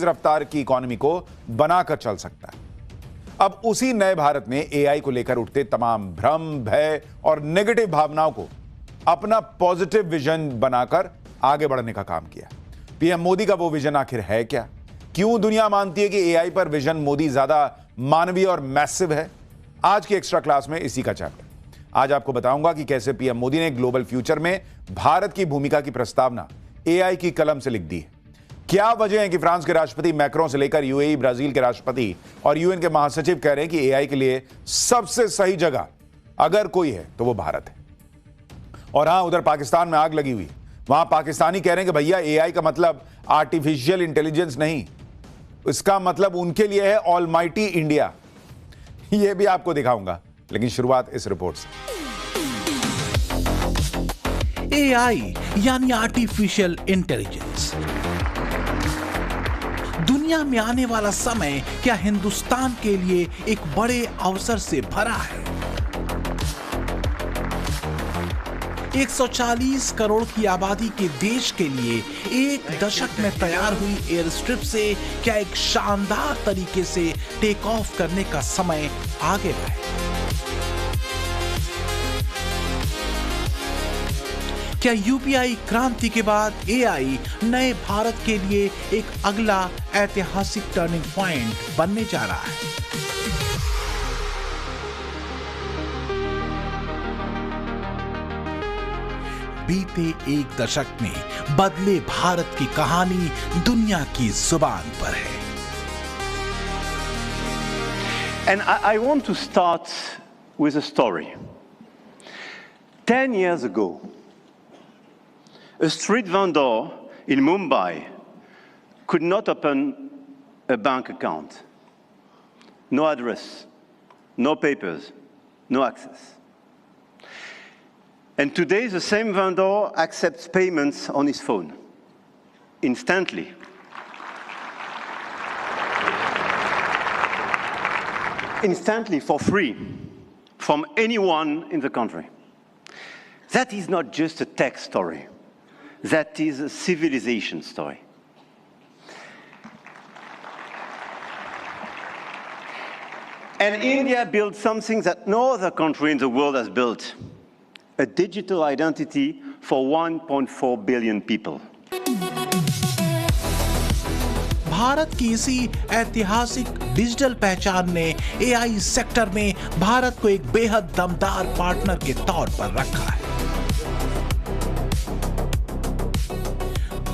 रफ्तार की इकोनॉमी को बनाकर चल सकता है। अब उसी नए भारत ने एआई को लेकर उठते तमाम भ्रम, भय और नेगेटिव भावनाओं को अपना पॉजिटिव विजन बनाकर आगे बढ़ने का काम किया। पीएम मोदी का वो विजन आखिर है क्या? क्यों दुनिया मानती है कि एआई पर विजन मोदी ज्यादा मानवीय और मैसिव है? आज की एक्स्ट्रा क्लास में इसी का चैप्टर। आज आपको बताऊंगा कि कैसे पीएम मोदी ने ग्लोबल फ्यूचर में भारत की भूमिका की प्रस्तावना एआई की कलम से लिख दी है। क्या वजह है कि फ्रांस के राष्ट्रपति मैक्रों से लेकर यूएई, ब्राजील के राष्ट्रपति और यूएन के महासचिव कह रहे हैं कि एआई के लिए सबसे सही जगह अगर कोई है तो वो भारत है। और हां, उधर पाकिस्तान में आग लगी हुई, वहां पाकिस्तानी कह रहे हैं कि भैया एआई का मतलब आर्टिफिशियल इंटेलिजेंस नहीं, इसका मतलब उनके लिए है ऑलमाइटी इंडिया। यह भी आपको दिखाऊंगा, लेकिन शुरुआत इस रिपोर्ट से। एआई यानी आर्टिफिशियल इंटेलिजेंस। दुनिया में आने वाला समय क्या हिंदुस्तान के लिए एक बड़े अवसर से भरा है? 140 करोड़ की आबादी के देश के लिए एक दशक में तैयार हुई एयर स्ट्रिप से क्या एक शानदार तरीके से टेक ऑफ करने का समय आ गया है? क्या यूपीआई क्रांति के बाद एआई नए भारत के लिए एक अगला ऐतिहासिक टर्निंग पॉइंट बनने जा रहा है? बीते एक दशक में बदले भारत की कहानी दुनिया की जुबान पर है। And I want to start with a story. 10 years ago, a street vendor in Mumbai could not open a bank account. No address, no papers, no access. And today, the same vendor accepts payments on his phone, instantly. Instantly, for free, from anyone in the country. That is not just a tech story. That is a civilization story. And India built something that no other country in the world has built. A digital identity for 1.4 billion people. Bharat की इसी ऐतिहासिक digital पहचान ने AI sector में भारत को एक बेहद दमदार पार्टनर के तौर पर रखा है।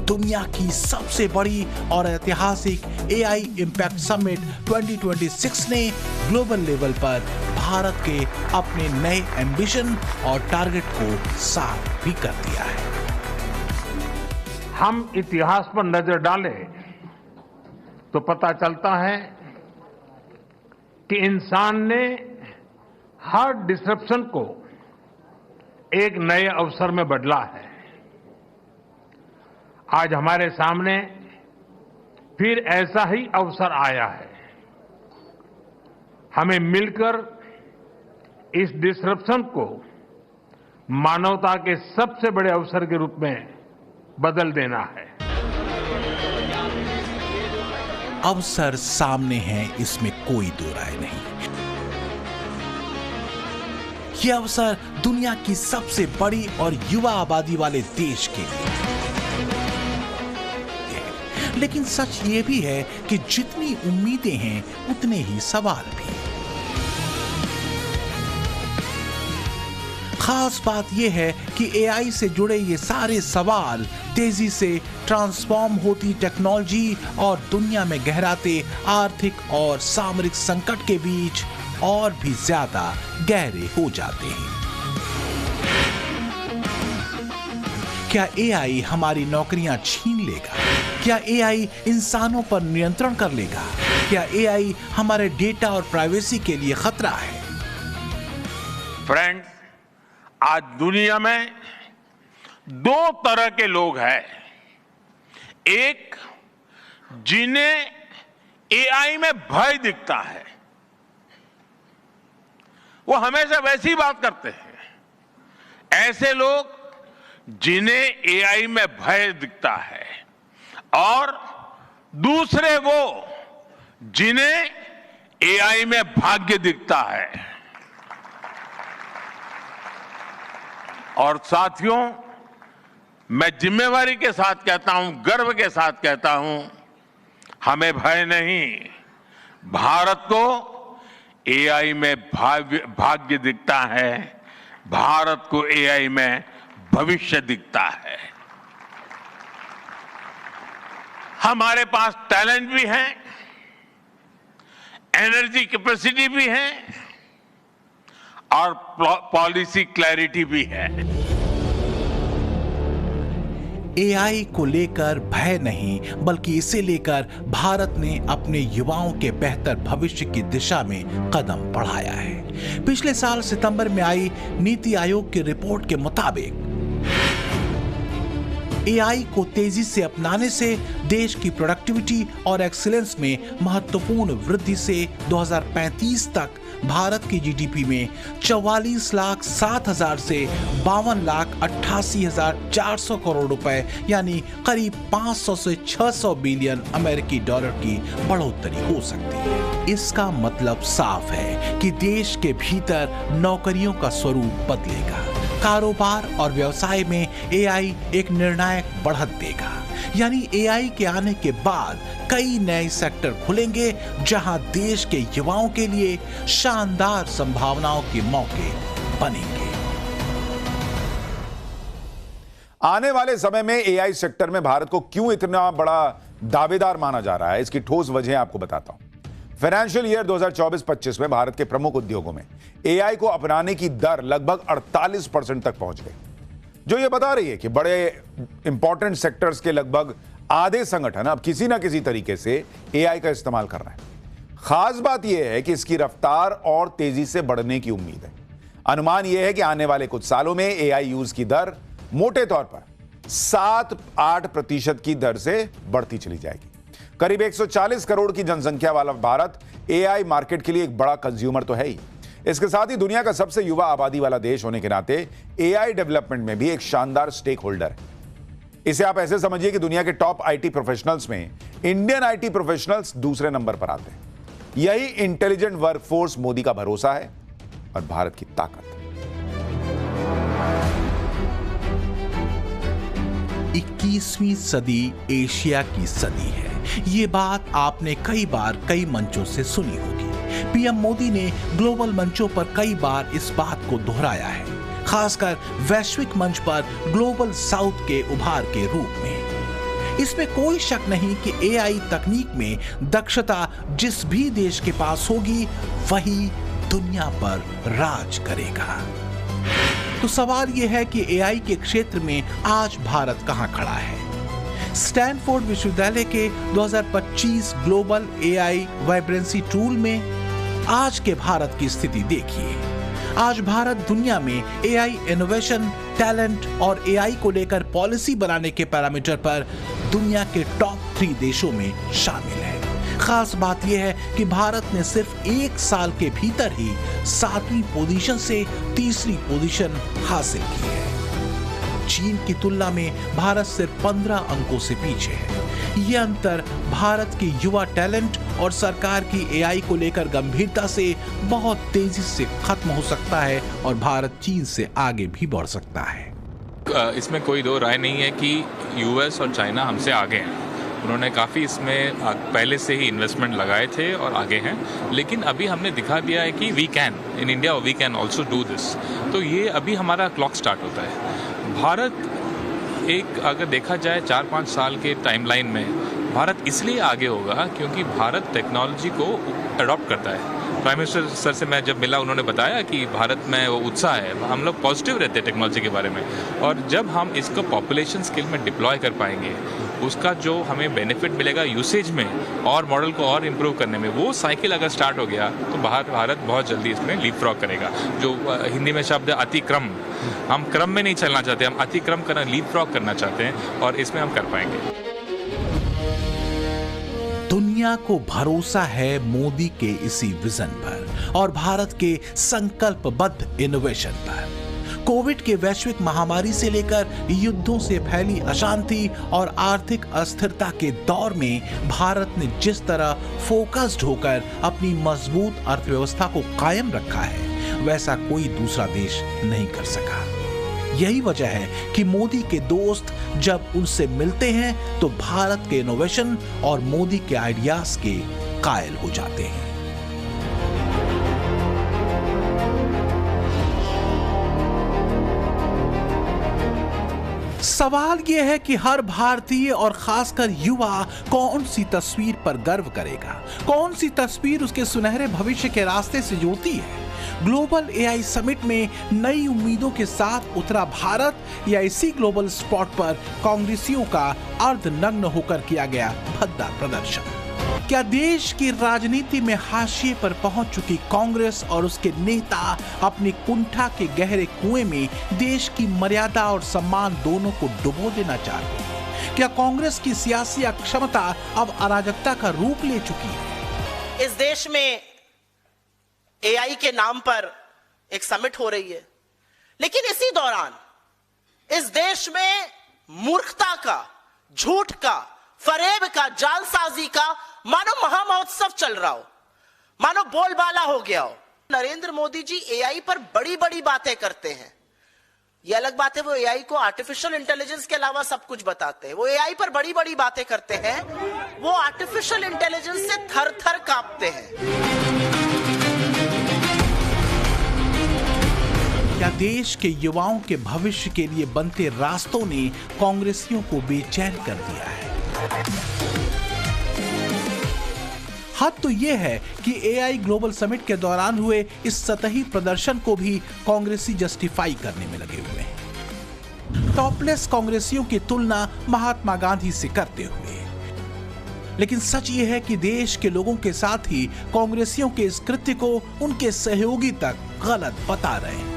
दुनिया की सबसे बड़ी और ऐतिहासिक एआई इम्पैक्ट समिट 2026 ने ग्लोबल लेवल पर भारत के अपने नए एम्बिशन और टारगेट को साफ भी कर दिया है। हम इतिहास पर नजर डालें तो पता चलता है कि इंसान ने हर डिसरप्शन को एक नए अवसर में बदला है। आज हमारे सामने फिर ऐसा ही अवसर आया है। हमें मिलकर इस डिसरप्शन को मानवता के सबसे बड़े अवसर के रूप में बदल देना है। अवसर सामने है, इसमें कोई दो राय नहीं। यह अवसर दुनिया की सबसे बड़ी और युवा आबादी वाले देश के लिए। लेकिन सच ये भी है कि जितनी उम्मीदें हैं उतने ही सवाल भी। खास बात यह है कि एआई से जुड़े ये सारे सवाल तेजी से ट्रांसफॉर्म होती टेक्नोलॉजी और दुनिया में गहराते आर्थिक और सामरिक संकट के बीच और भी ज्यादा गहरे हो जाते हैं। क्या एआई हमारी नौकरियां छीन लेगा? क्या एआई इंसानों पर नियंत्रण कर लेगा? क्या एआई हमारे डेटा और प्राइवेसी के लिए खतरा है? फ्रेंड्स, आज दुनिया में दो तरह के लोग हैं। एक, जिन्हें एआई में भय दिखता है, वो हमेशा वैसी बात करते हैं। ऐसे लोग जिन्हें एआई में भय दिखता है और दूसरे वो जिन्हें एआई में भाग्य दिखता है। और साथियों, मैं जिम्मेवारी के साथ कहता हूं, गर्व के साथ कहता हूं, हमें भय नहीं, भारत को एआई में भाग्य दिखता है, भारत को एआई में भविष्य दिखता है। हमारे पास टैलेंट भी है, एनर्जी कैपेसिटी भी है और पॉलिसी क्लैरिटी भी है। एआई को लेकर भय नहीं, बल्कि इसे लेकर भारत ने अपने युवाओं के बेहतर भविष्य की दिशा में कदम बढ़ाया है। पिछले साल सितंबर में आई नीति आयोग की रिपोर्ट के मुताबिक एआई को तेजी से अपनाने से देश की प्रोडक्टिविटी और एक्सीलेंस में महत्वपूर्ण वृद्धि से 2035 तक भारत की जीडीपी में 44,07,000 से 52,88,400 करोड़ रुपए यानी करीब 500 से 600 बिलियन अमेरिकी डॉलर की बढ़ोतरी हो सकती है। इसका मतलब साफ है कि देश के भीतर नौकरियों का स्वरूप बदलेगा। कारोबार और व्यवसाय में एआई एक निर्णायक बढ़त देगा, यानी एआई के आने के बाद कई नए सेक्टर खुलेंगे जहां देश के युवाओं के लिए शानदार संभावनाओं के मौके बनेंगे। आने वाले समय में एआई सेक्टर में भारत को क्यों इतना बड़ा दावेदार माना जा रहा है, इसकी ठोस वजह आपको बताता हूं। फाइनेंशियल ईयर 2024-25 में भारत के प्रमुख उद्योगों में एआई को अपनाने की दर लगभग 48% तक पहुंच गई, जो यह बता रही है कि बड़े इंपॉर्टेंट सेक्टर्स के लगभग आधे संगठन अब किसी ना किसी तरीके से एआई का इस्तेमाल कर रहे हैं। खास बात यह है कि इसकी रफ्तार और तेजी से बढ़ने की उम्मीद है। अनुमान यह है कि आने वाले कुछ सालों में एआई यूज की दर मोटे तौर पर 7-8% की दर से बढ़ती चली जाएगी। करीब 140 करोड़ की जनसंख्या वाला भारत एआई मार्केट के लिए एक बड़ा कंज्यूमर तो है ही, इसके साथ ही दुनिया का सबसे युवा आबादी वाला देश होने के नाते एआई डेवलपमेंट में भी एक शानदार स्टेक होल्डर है। इसे आप ऐसे समझिए कि दुनिया के टॉप आईटी प्रोफेशनल्स में इंडियन आईटी प्रोफेशनल्स दूसरे नंबर पर आते हैं। यही इंटेलिजेंट वर्कफोर्स मोदी का भरोसा है और भारत की ताकत। 21वीं सदी एशिया की सदी है, ये बात आपने कई बार कई मंचों से सुनी होगी। पीएम मोदी ने ग्लोबल मंचों पर कई बार इस बात को दोहराया है, खासकर वैश्विक मंच पर ग्लोबल साउथ के उभार के रूप में। इसमें कोई शक नहीं कि एआई तकनीक में दक्षता जिस भी देश के पास होगी वही दुनिया पर राज करेगा। तो सवाल यह है कि एआई के क्षेत्र में आज भारत कहां खड़ा है। स्टैनफोर्ड विश्वविद्यालय के 2025 ग्लोबल एआई वाइब्रेंसी टूल में आज के भारत की स्थिति देखिए। आज भारत दुनिया में एआई इनोवेशन, टैलेंट और एआई को लेकर पॉलिसी बनाने के पैरामीटर पर दुनिया के टॉप 3 देशों में शामिल है। खास बात यह है कि भारत ने सिर्फ 1 साल के भीतर ही 7वीं पोजीशन से 3री पोजीशन हासिल की है। चीन की तुलना में भारत सिर्फ 15 अंकों से पीछे है। यह अंतर भारत की युवा टैलेंट और सरकार की एआई को लेकर गंभीरता से बहुत तेजी से खत्म हो सकता है और भारत चीन से आगे भी बढ़ सकता है। इसमें कोई दो राय नहीं है कि यूएस और चाइना हमसे आगे हैं। उन्होंने काफ़ी इसमें पहले से ही इन्वेस्टमेंट लगाए थे और आगे हैं, लेकिन अभी हमने दिखा दिया है कि we can in India, we can also do this. तो ये अभी हमारा क्लॉक स्टार्ट होता है। भारत एक अगर देखा जाए 4-5 साल के टाइमलाइन में भारत इसलिए आगे होगा क्योंकि भारत टेक्नोलॉजी को अडॉप्ट करता है। प्राइम मिनिस्टर सर से मैं जब मिला, उन्होंने बताया कि भारत में वो उत्साह है, हम लोग पॉजिटिव रहते हैं टेक्नोलॉजी के बारे में, और जब हम इसको पॉपुलेशन स्केल में डिप्लॉय कर पाएंगे, उसका जो हमें बेनिफिट मिलेगा यूसेज में और मॉडल को और इम्प्रूव करने में, वो साइकिल अगर स्टार्ट हो गया तो भारत बहुत जल्दी इसमें लीपफ्रॉग करेगा। जो हिंदी में शब्द है अतिक्रम, हम क्रम में नहीं चलना चाहते, हम अतिक्रम करना, लीपफ्रॉग करना चाहते हैं, और इसमें हम कर पाएंगे। दुनिया को भरोसा है मोदी के इसी विजन पर और भारत के संकल्पबद्ध इनोवेशन पर। कोविड के वैश्विक महामारी से लेकर युद्धों से फैली अशांति और आर्थिक अस्थिरता के दौर में भारत ने जिस तरह फोकस्ड होकर अपनी मजबूत अर्थव्यवस्था को कायम रखा है, वैसा कोई दूसरा देश नहीं कर सका। यही वजह है कि मोदी के दोस्त जब उनसे मिलते हैं तो भारत के इनोवेशन और मोदी के आइडियाज के कायल हो जाते हैं। सवाल यह है कि हर भारतीय और खासकर युवा कौन सी तस्वीर पर गर्व करेगा, कौन सी तस्वीर उसके सुनहरे भविष्य के रास्ते से जोती है। ग्लोबल एआई समिट में नई उम्मीदों के साथ उतरा भारत या इसी ग्लोबल स्पॉट पर कांग्रेसियों का अर्धनग्न होकर किया गया भद्दा प्रदर्शन? क्या देश की राजनीति में हाशिए पर पहुंच चुकी कांग्रेस और उसके नेता अपनी कुंठा के गहरे कुएं में देश की मर्यादा और सम्मान दोनों को डुबो देना चाहते हैं? क्या कांग्रेस की सियासी अक्षमता अब अराजकता का रूप ले चुकी है? इस देश में एआई के नाम पर एक समिट हो रही है, लेकिन इसी दौरान इस देश में मूर्खता का, झूठ का, फरेब का, जालसाजी का मानो महामहोत्सव चल रहा हो, मानो बोलबाला हो गया हो। नरेंद्र मोदी जी एआई पर बड़ी बड़ी बातें करते हैं। यह अलग बात है, वो एआई को आर्टिफिशियल इंटेलिजेंस के अलावा सब कुछ बताते हैं। वो एआई पर बड़ी बड़ी बातें करते हैं, वो आर्टिफिशियल इंटेलिजेंस से थर थर कांपते हैं। क्या देश के युवाओं के भविष्य के लिए बनते रास्तों ने कांग्रेसियों को बेचैन कर दिया है? हद तो यह है कि एआई ग्लोबल समिट के दौरान हुए इस सतही प्रदर्शन को भी कांग्रेसी जस्टिफाई करने में लगे हुए हैं, टॉपलेस कांग्रेसियों की तुलना महात्मा गांधी से करते हुए। लेकिन सच यह है कि देश के लोगों के साथ ही कांग्रेसियों के इस कृत्य को उनके सहयोगी तक गलत बता रहे हैं।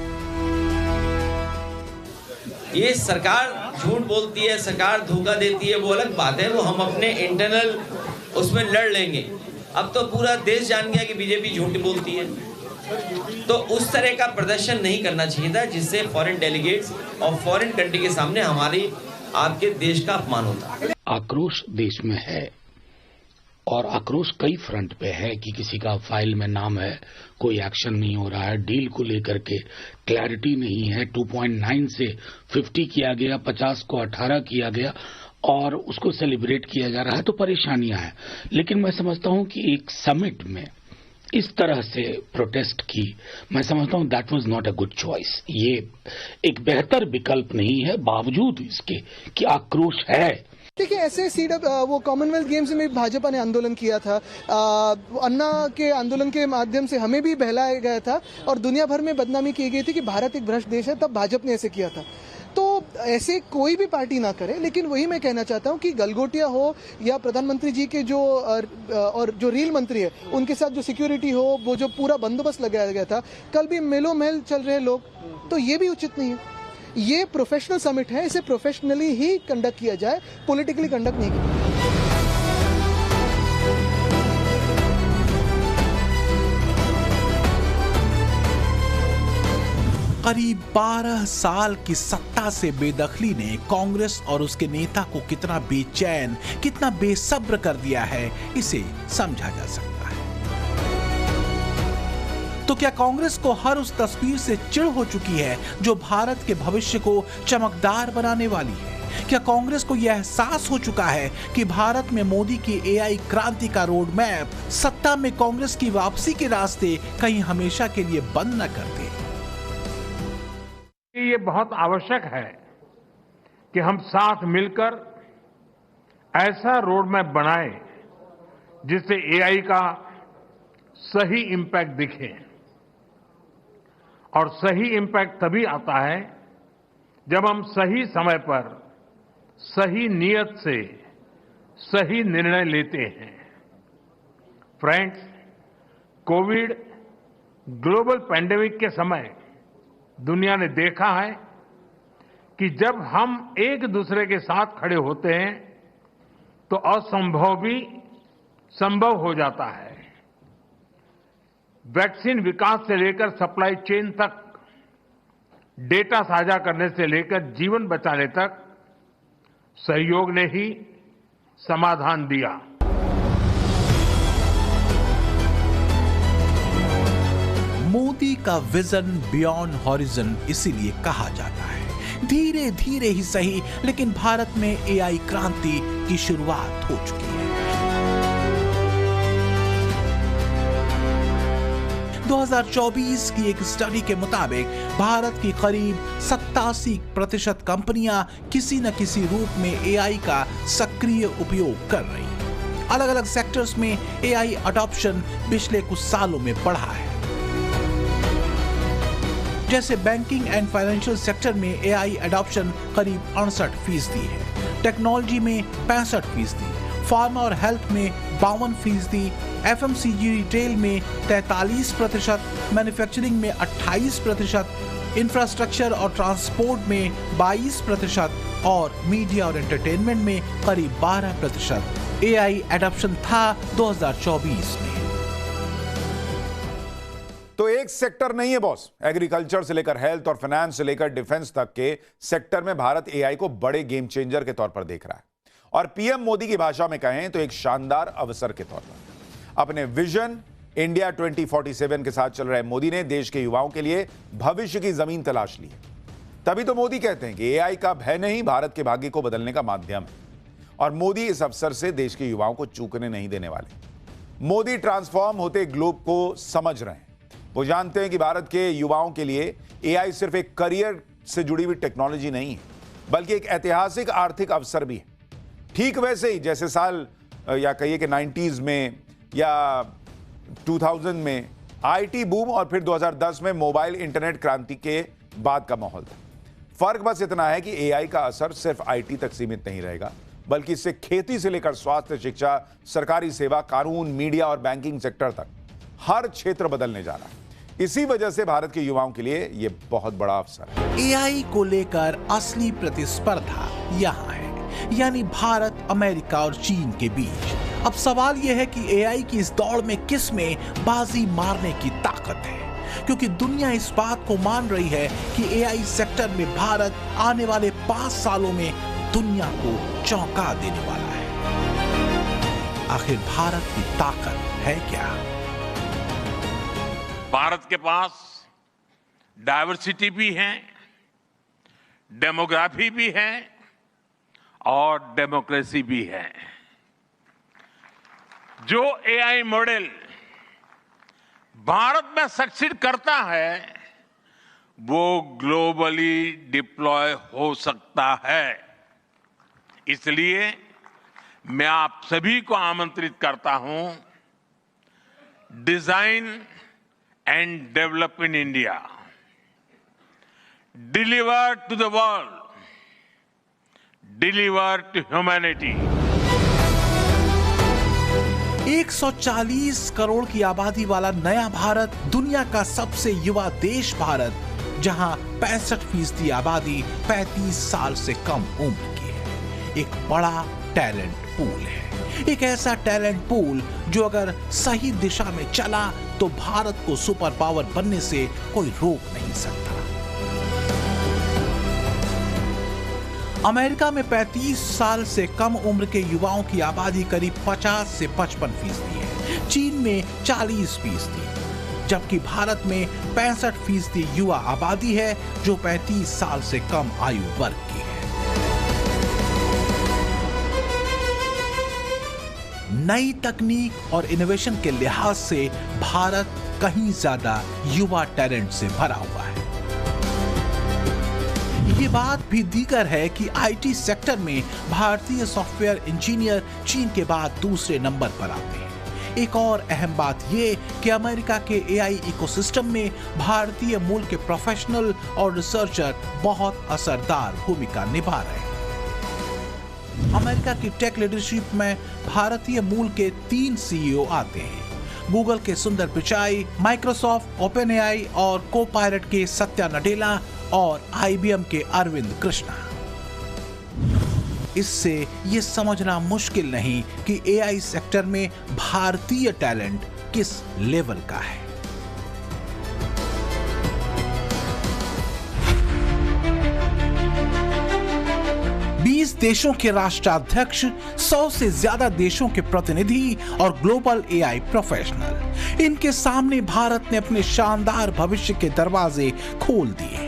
ये सरकार झूठ बोलती है, सरकार धोखा देती है, वो अलग बात है, वो हम अपने इंटरनल उसमें लड़ लेंगे। अब तो पूरा देश जान गया कि बीजेपी झूठ बोलती है, तो उस तरह का प्रदर्शन नहीं करना चाहिए था जिससे फॉरेन डेलीगेट्स और फॉरेन कंट्री के सामने हमारी आपके देश का अपमान होता। आक्रोश देश में है और आक्रोश कई फ्रंट पे है कि किसी का फाइल में नाम है, कोई एक्शन नहीं हो रहा है, डील को लेकर के क्लैरिटी नहीं है, 2.9 से 50 किया गया, 50 को 18 किया गया और उसको सेलिब्रेट किया जा रहा है, तो परेशानियां हैं। लेकिन मैं समझता हूं कि एक समिट में इस तरह से प्रोटेस्ट की, मैं समझता हूं that was not a good choice. ये एक बेहतर विकल्प नहीं है, बावजूद इसके कि आक्रोश है। देखिए, ऐसे वो कॉमनवेल्थ गेम्स में भाजपा ने आंदोलन किया था, अन्ना के आंदोलन के माध्यम से हमें भी बहलाया गया था और दुनिया भर में बदनामी की गई थी कि भारत एक भ्रष्ट देश है, तब भाजपा ने ऐसे किया था। तो ऐसे कोई भी पार्टी ना करे, लेकिन वही मैं कहना चाहता हूं कि गलगोटिया हो या प्रधानमंत्री जी के जो और जो रेल मंत्री है उनके साथ जो सिक्योरिटी हो, वो जो पूरा बंदोबस्त लगाया गया था, कल भी मेलो मेल चल रहे लोग, तो ये भी उचित नहीं है। ये प्रोफेशनल समिट है, इसे प्रोफेशनली ही कंडक्ट किया जाए, पॉलिटिकली कंडक्ट नहीं किया। करीब 12 साल की सत्ता से बेदखली ने कांग्रेस और उसके नेता को कितना बेचैन, कितना बेसब्र कर दिया है, इसे समझा जा सकता है। तो क्या कांग्रेस को हर उस तस्वीर से चिढ़ हो चुकी है जो भारत के भविष्य को चमकदार बनाने वाली है? क्या कांग्रेस को यह एहसास हो चुका है कि भारत में मोदी की एआई क्रांति का रोड मैप सत्ता में कांग्रेस की वापसी के रास्ते कहीं हमेशा के लिए बंद न कर दे? ये बहुत आवश्यक है कि हम साथ मिलकर ऐसा रोड मैप बनाएं जिससे एआई का सही इंपैक्ट दिखे। और सही इंपैक्ट तभी आता है जब हम सही समय पर सही नीयत से सही निर्णय लेते हैं। फ्रेंड्स, कोविड ग्लोबल पैंडेमिक के समय दुनिया ने देखा है कि जब हम एक दूसरे के साथ खड़े होते हैं तो असंभव भी संभव हो जाता है। वैक्सीन विकास से लेकर सप्लाई चेन तक डेटा साझा करने से लेकर जीवन बचाने तक सहयोग ने ही समाधान दिया। मोदी का विजन बियॉन्ड हॉरिजन इसीलिए कहा जाता है। धीरे धीरे ही सही, लेकिन भारत में एआई क्रांति की शुरुआत हो चुकी है। 2024 की एक स्टडी के मुताबिक भारत की करीब 87% कंपनियां किसी न किसी रूप में एआई का सक्रिय उपयोग कर रही हैं। अलग अलग सेक्टर्स में एआई अडॉप्शन पिछले कुछ सालों में बढ़ा है। जैसे बैंकिंग एंड फाइनेंशियल सेक्टर में एआई एडॉप्शन करीब 68% है, टेक्नोलॉजी में 65%, फार्मा और हेल्थ में 52%, एफएमसीजी रिटेल में 43%, मैन्युफैक्चरिंग में 28%, इंफ्रास्ट्रक्चर और ट्रांसपोर्ट में 22% और मीडिया और एंटरटेनमेंट में करीब 12% एआई एडॉप्शन था 2024 में। तो एक सेक्टर नहीं है बॉस, एग्रीकल्चर से लेकर हेल्थ और फाइनेंस से लेकर डिफेंस तक के सेक्टर में भारत एआई को बड़े गेम चेंजर के तौर पर देख रहा है, और पीएम मोदी की भाषा में कहें तो एक शानदार अवसर के तौर पर। अपने विजन इंडिया 2047 के साथ चल रहे मोदी ने देश के युवाओं के लिए भविष्य की जमीन तलाश ली है। तभी तो मोदी कहते हैं कि एआई का भय नहीं, भारत के भाग्य को बदलने का माध्यम है, और मोदी इस अवसर से देश के युवाओं को चूकने नहीं देने वाले। मोदी ट्रांसफॉर्म होते ग्लोब को समझ रहे हैं। वो जानते हैं कि भारत के युवाओं के लिए एआई सिर्फ एक करियर से जुड़ी हुई टेक्नोलॉजी नहीं है, बल्कि एक ऐतिहासिक आर्थिक अवसर भी है। ठीक वैसे ही जैसे साल या कहिए कि 90s में या 2000 में आईटी बूम और फिर 2010 में मोबाइल इंटरनेट क्रांति के बाद का माहौल था। फर्क बस इतना है कि एआई का असर सिर्फ आईटी तक सीमित नहीं रहेगा, बल्कि इससे खेती से लेकर स्वास्थ्य, शिक्षा, सरकारी सेवा, कानून, मीडिया और बैंकिंग सेक्टर तक हर क्षेत्र बदलने जा रहा है। इसी वजह से भारत के युवाओं के लिए यह बहुत बड़ा अवसर है। एआई को लेकर असली प्रतिस्पर्धा यहाँ है, यानी भारत, अमेरिका और चीन के बीच। अब सवाल यह है कि एआई की इस दौड़ में किस में बाजी मारने की ताकत है, क्योंकि दुनिया इस बात को मान रही है कि एआई सेक्टर में भारत आने वाले 5 सालों में दुनिया को चौंका देने वाला है। आखिर भारत की ताकत है क्या? भारत के पास डाइवर्सिटी भी है, डेमोग्राफी भी है और डेमोक्रेसी भी है। जो एआई मॉडल भारत में सक्सीड करता है वो ग्लोबली डिप्लॉय हो सकता है। इसलिए मैं आप सभी को आमंत्रित करता हूं, design and develop in India. Deliver to the world. Deliver to humanity. 140 crore की आबादी वाला नया भारत, दुनिया का सबसे युवा देश भारत, जहां 65% आबादी 35 साल से कम उम्र की है। एक बड़ा टैलेंट पूल है, एक ऐसा टैलेंट पूल जो अगर सही दिशा में चला तो भारत को सुपर पावर बनने से कोई रोक नहीं सकता। अमेरिका में 35 साल से कम उम्र के युवाओं की आबादी करीब 50 से 55% है। चीन में 40%, जबकि भारत में 65% युवा आबादी है जो 35 साल से कम आयु वर्ग की है। नई तकनीक और इनोवेशन के लिहाज से भारत कहीं ज्यादा युवा टैलेंट से भरा हुआ है। ये बात भी दीगर है कि आईटी सेक्टर में भारतीय सॉफ्टवेयर इंजीनियर चीन के बाद दूसरे नंबर पर आते हैं। एक और अहम बात ये कि अमेरिका के एआई इकोसिस्टम में भारतीय मूल के प्रोफेशनल और रिसर्चर बहुत असरदार भूमिका निभा रहे हैं। अमेरिका की टेक लीडरशिप में भारतीय मूल के 3 सीईओ आते हैं। गूगल के सुंदर पिचाई, माइक्रोसॉफ्ट, ओपनएआई और कोपायलट के सत्या नडेला और आईबीएम के अरविंद कृष्णा। इससे ये समझना मुश्किल नहीं कि एआई सेक्टर में भारतीय टैलेंट किस लेवल का है। 30 देशों के राष्ट्राध्यक्ष, 100 से ज्यादा देशों के प्रतिनिधि और ग्लोबल एआई प्रोफेशनल, इनके सामने भारत ने अपने शानदार भविष्य के दरवाजे खोल दिए।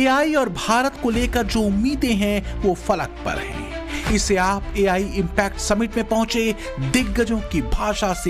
एआई और भारत को लेकर जो उम्मीदें हैं वो फलक पर हैं। इसे आप एआई इंपैक्ट समिट में पहुंचे दिग्गजों की भाषा से